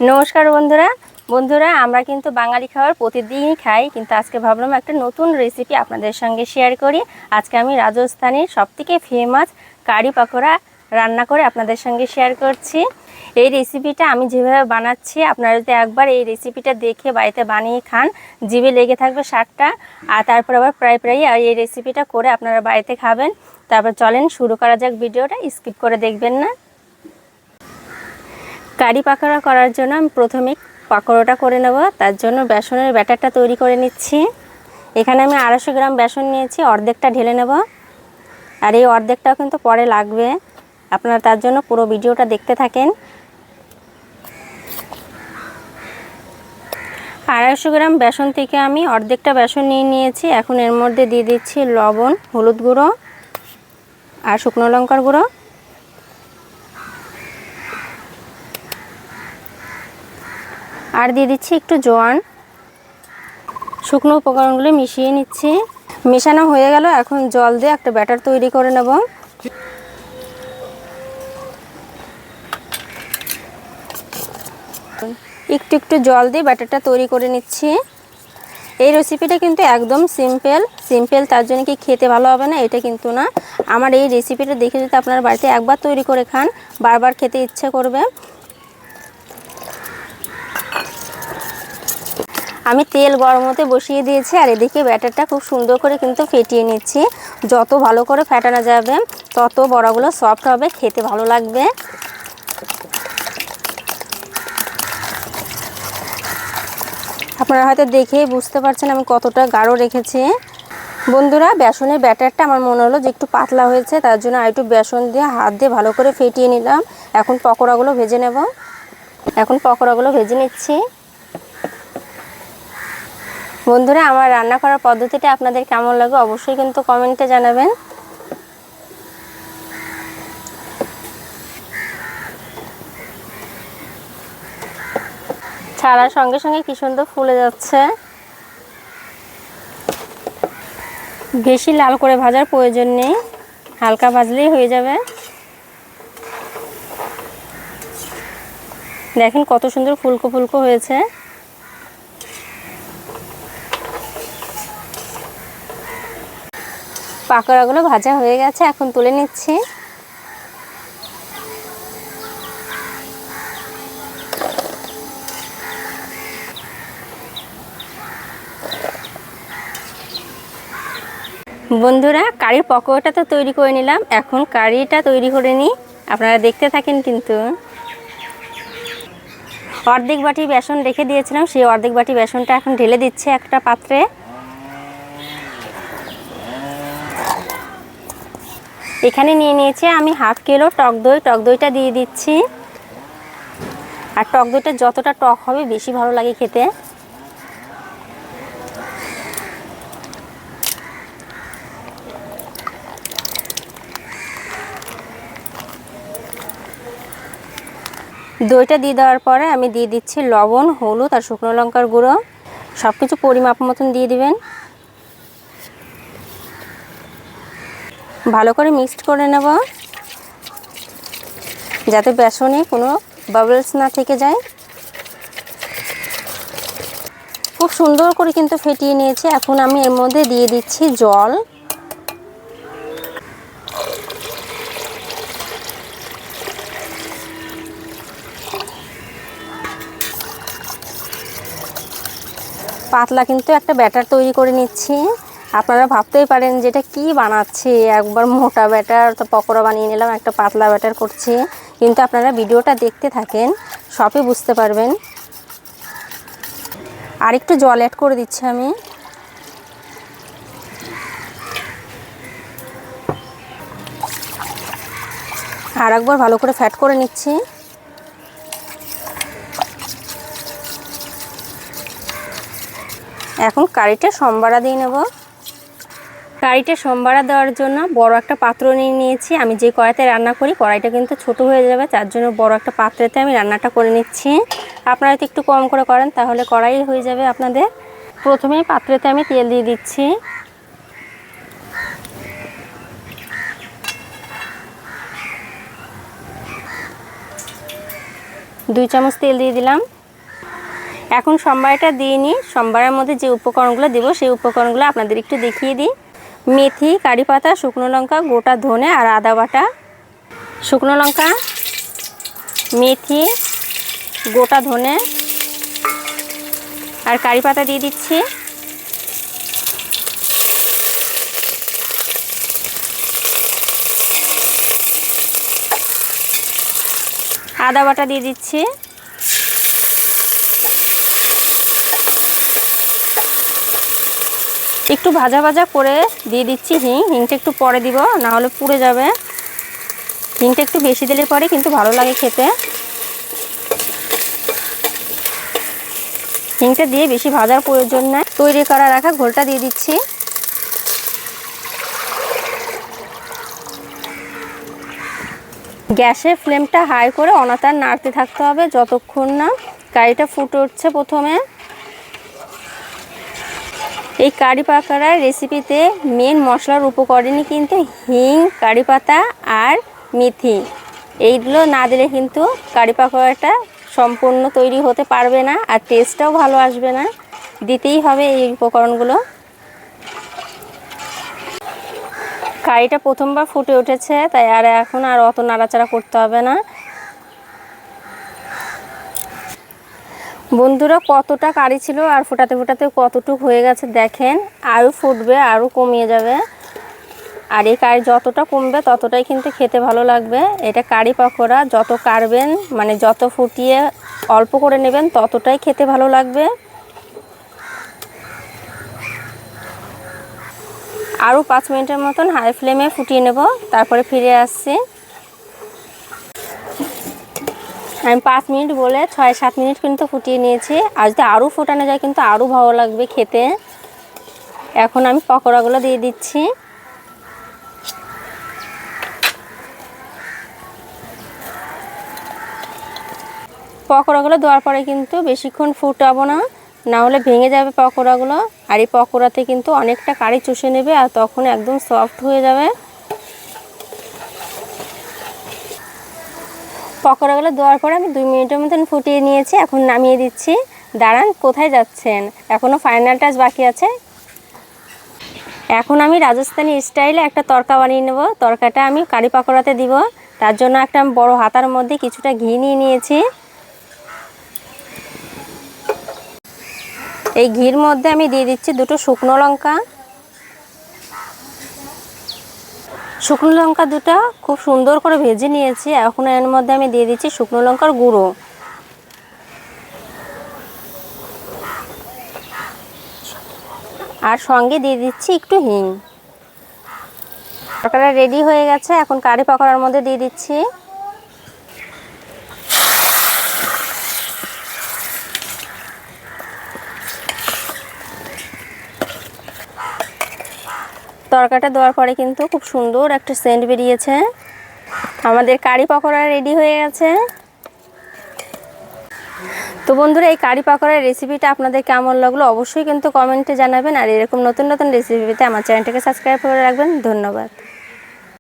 नमस्कार बंधुरा बंधुरा आमरा किन्तु बांगाली खाबार प्रतिदिन खाई किन्तु आजके भाबलाम एक नतून रेसिपि आपनादेर संगे शेयर करी। आजके आमी राजस्थानी सबथेके फेमास कारी पकोड़ा रान्ना करे आपनादेर संगे शेयर करछि। এই রেসিপিটা আমি যেভাবে বানাচ্ছি আপনারা যদি একবার এই রেসিপিটা দেখে বাড়িতে বানিয়ে খান জিভে লেগে থাকবে স্বাদটা। আর তারপর আবার প্রায় এই রেসিপিটা করে আপনারা বাড়িতে খাবেন। তারপর চলেন শুরু করা যাক, ভিডিওটা স্কিপ করে দেখবেন না। কারি পাকোড়া করার জন্য আমি প্রথমে পাকোড়াটা করে নেব। তার জন্য বেসনের ব্যাটারটা তৈরি করে নিচ্ছি। এখানে আমি 250 গ্রাম বেসন নিয়েছি, অর্ধেকটা ঢেলে নেব। আর এই অর্ধেকটাও কিন্তু পরে লাগবে, আপনারা তার জন্য পুরো ভিডিওটা দেখতে থাকেন। 250 গ্রাম বেসন থেকে আমি অর্ধেকটা বেসন নিয়েছি। এখন এর মধ্যে দিয়ে দিচ্ছি লবণ, হলুদ গুঁড়ো আর শুকনো লঙ্কার গুঁড়ো। আর দিয়ে দিচ্ছি একটু জোয়ান। শুকনো উপকরণগুলো মিশিয়ে নিচ্ছি। মেশানো হয়ে গেল, এখন জল দিয়ে একটা ব্যাটার তৈরি করে নেব। একটু একটু জল দিয়ে ব্যাটারটা তৈরি করে নিচ্ছি। এই রেসিপিটা কিন্তু একদম সিম্পল, তার জন্য কি খেতে ভালো হবে না এটা কিন্তু না। আমার এই রেসিপিটা দেখে যদি আপনারা বাড়িতে একবার তৈরি করে খান বারবার খেতে ইচ্ছে করবে। আমি তেল গরম হতে বসিয়ে দিয়েছি আর এদিকে ব্যাটারটা খুব সুন্দর করে কিন্তু ফেটিয়ে নিচ্ছি। যত ভালো করে ফেটানো যাবে তত বড়াগুলো সফট হবে, খেতে ভালো লাগবে। আপনারা হয়তো দেখেই বুঝতে পারছেন আমি কতটা গাঢ় রেখেছি। বন্ধুরা বেসনের ব্যাটারটা আমার মনে হলো যে একটু পাতলা হয়েছে, তার জন্য আর একটু বেসন দিয়ে হাত দিয়ে ভালো করে ফেটিয়ে নিলাম। এখন পকোড়াগুলো ভেজে নেব। ভেজে নিচ্ছি। বন্ধুরা আমার রান্না করার পদ্ধতিটা আপনাদের কেমন লাগে অবশ্যই কিন্তু কমেন্টে জানাবেন। ছাড়ার সঙ্গে সঙ্গে কি সুন্দর ফুলে যাচ্ছে। বেশি লাল করে ভাজার প্রয়োজন নেই, হালকা ভাজলেই হয়ে যাবে। দেখেন কত সুন্দর ফুলকো ফুলকো হয়েছে। পাকোড়াগুলো ভাজা হয়ে গেছে, এখন তুলে নিচ্ছি। বন্ধুরা কারির পকোড়াটা তো তৈরি করে নিলাম, এখন কারিটা তৈরি করে নিই, আপনারা দেখতে থাকেন। কিন্তু অর্ধেক বাটি বেসন রেখে দিয়েছিলাম, সেই অর্ধেক বাটি বেসনটা এখন ঢেলে দিচ্ছি একটা পাত্রে। এখানে নিয়ে নিয়েছি আমি হাফ কিলো টক দই। টক দইটা দিয়ে দিচ্ছি। আর টক দইটা যতটা টক হবে বেশি ভালো লাগে খেতে। দইটা দিয়ে দেওয়ার পরে আমি দিয়ে দিচ্ছি লবণ, হলুদ আর শুকনো লঙ্কার গুঁড়ো। সব কিছু পরিমাপ মতন দিয়ে দিবেন। ভালো করে মিক্সড করে নেব যাতে বেসনে কোনো বাবলস না থেকে যায়। খুব সুন্দর করে কিন্তু ফেটিয়ে নিয়েছি। এখন আমি এর মধ্যে দিয়ে দিচ্ছি জল। পাতলা কিন্তু একটা ব্যাটার তৈরি করে নিচ্ছি। আপনারা ভাবতেই পারেন যেটা কি বানাচ্ছি, একবার মোটা ব্যাটার তো পকোড়া বানিয়ে নিলাম, একটা পাতলা ব্যাটার করছি। কিন্তু আপনারা ভিডিওটা দেখতে থাকেন, সবই বুঝতে পারবেন। আর একটু জল অ্যাড করে দিচ্ছি আমি। আর একবার ভালো করে ফ্যাট করে নিচ্ছি। এখন কারিটা সম্বারা দিয়ে নেব। কারিটা সম্বারা দেওয়ার জন্য বড় একটা পাত্র নিয়ে নিয়েছি। আমি যে কড়াইতে রান্না করি কড়াইটা কিন্তু ছোট হয়ে যাবে, তার জন্য বড় একটা পাত্রেতে আমি রান্নাটা করে নিচ্ছি। আপনারা যদি একটু কম করে করেন তাহলে কড়াই হয়ে যাবে আপনাদের। প্রথমেই পাত্রেতে আমি তেল দিয়ে দিচ্ছি। 2 চামচ তেল দিয়ে দিলাম। এখন সম্বারটা দিয়ে নিই। সম্বারের মধ্যে যে উপকরণগুলো দেবো সেই উপকরণগুলো আপনাদের একটু দেখিয়ে দিই। মেথি, কারি পাতা, শুকনো লঙ্কা, গোটা ধনে আর আদা বাটা। শুকনো লঙ্কা, মেথি, গোটা ধনে আর কারি পাতা দিয়ে দিচ্ছি। আদা বাটা দিয়ে দিচ্ছি। একটু ভাজা ভাজা করে দিয়ে দিচ্ছি হিং। হিংটা একটু পরে দিব, না হলে পুড়ে যাবে। হিংটা একটু বেশি দিলে পরে কিন্তু ভালো লাগে খেতে। হিংটা দিয়ে বেশি ভাজার প্রয়োজন নেই। তৈরি করা রাখা ঘোলটা দিয়ে দিচ্ছি। গ্যাসের ফ্লেমটা হাই করে অনাতার নাড়তে থাকতে হবে যতক্ষণ না কারিটা ফুটে উঠছে। প্রথমে এই কারি পাকোড়ার রেসিপিতে মেন মশলার উপকরণই কিন্তু হিং, কারি পাতা আর মেথি। এইগুলো না দিলে কিন্তু কারি পাকোড়াটা সম্পূর্ণ তৈরি হতে পারবে না, আর টেস্টটাও ভালো আসবে না। দিতেই হবে এই উপকরণগুলো। কারিটা প্রথমবার ফুটে উঠেছে, তাই এখন আর অত নাড়াচাড়া করতে হবে না। বন্ধুরা, কতটা কারি ছিল আর ফোটাতে ফোটাতে কতটুকু হয়ে গেছে দেখেন। আরও ফুটবে, আরও কমিয়ে যাবে। আর এই কারি যতটা কমবে ততটাই কিন্তু খেতে ভালো লাগবে। এটা কারি পাকোড়া যত কাড়বেন, মানে যত ফুটিয়ে অল্প করে নেবেন ততটাই খেতে ভালো লাগবে। আরও 5 মিনিটের মতন হাই ফ্লেমে ফুটিয়ে নেব, তারপরে ফিরে আসছি। আমি 5 মিনিট বলে 6-7 মিনিট কিন্তু ফুটিয়ে নিয়েছি। আর যদি আরও ফোটানো যায় কিন্তু আরও ভালো লাগবে খেতে। এখন আমি পকোড়াগুলো দিয়ে দিচ্ছি। পকোড়াগুলো দেওয়ার পরে কিন্তু বেশিক্ষণ ফুটাবো না, না হলে ভেঙে যাবে পকোড়াগুলো। আর এই পকোড়াতে কিন্তু অনেকটা কারি চুষে নেবে, আর তখন একদম সফট হয়ে যাবে। পকোড়াগুলো দেওয়ার পরে আমি 2 মিনিটের মতন ফুটিয়ে নিয়েছি। এখন নামিয়ে দিচ্ছি। দাঁড়ান, কোথায় যাচ্ছেন? এখনও ফাইনাল টাচ বাকি আছে। এখন আমি রাজস্থানি স্টাইলে একটা তড়কা বানিয়ে নেব। তড়কাটা আমি কারি পাকোড়াতে দিব। তার জন্য একটা বড় হাতার মধ্যে কিছুটা ঘি নিয়ে নিয়েছি। এই ঘির মধ্যে আমি দিয়ে দিচ্ছি 2টো শুকনো লঙ্কা। শুকনো লঙ্কা 2টা খুব সুন্দর করে ভেজে নিয়েছি। এখন এর মধ্যে আমি দিয়ে দিচ্ছি শুকনো লঙ্কার গুঁড়ো। আর সঙ্গে দিয়ে দিচ্ছি একটু হিং। তরকারিটা রেডি হয়ে গেছে। এখন কারি পাকোড়ার মধ্যে দিয়ে দিচ্ছি। তরকারিটা দেওয়ার পরে কিন্তু খুব সুন্দর একটা সেন্ট বেরিয়েছে। আমাদের কারি পাকোড়া রেডি হয়ে গেছে। তো বন্ধুরা, এই কারি পাকোড়ার রেসিপিটা আপনাদের কেমন লাগলো অবশ্যই কিন্তু কমেন্টে জানাবেন। আর এরকম নতুন নতুন রেসিপি পেতে আমার চ্যানেলটাকে সাবস্ক্রাইব করে রাখবেন। ধন্যবাদ।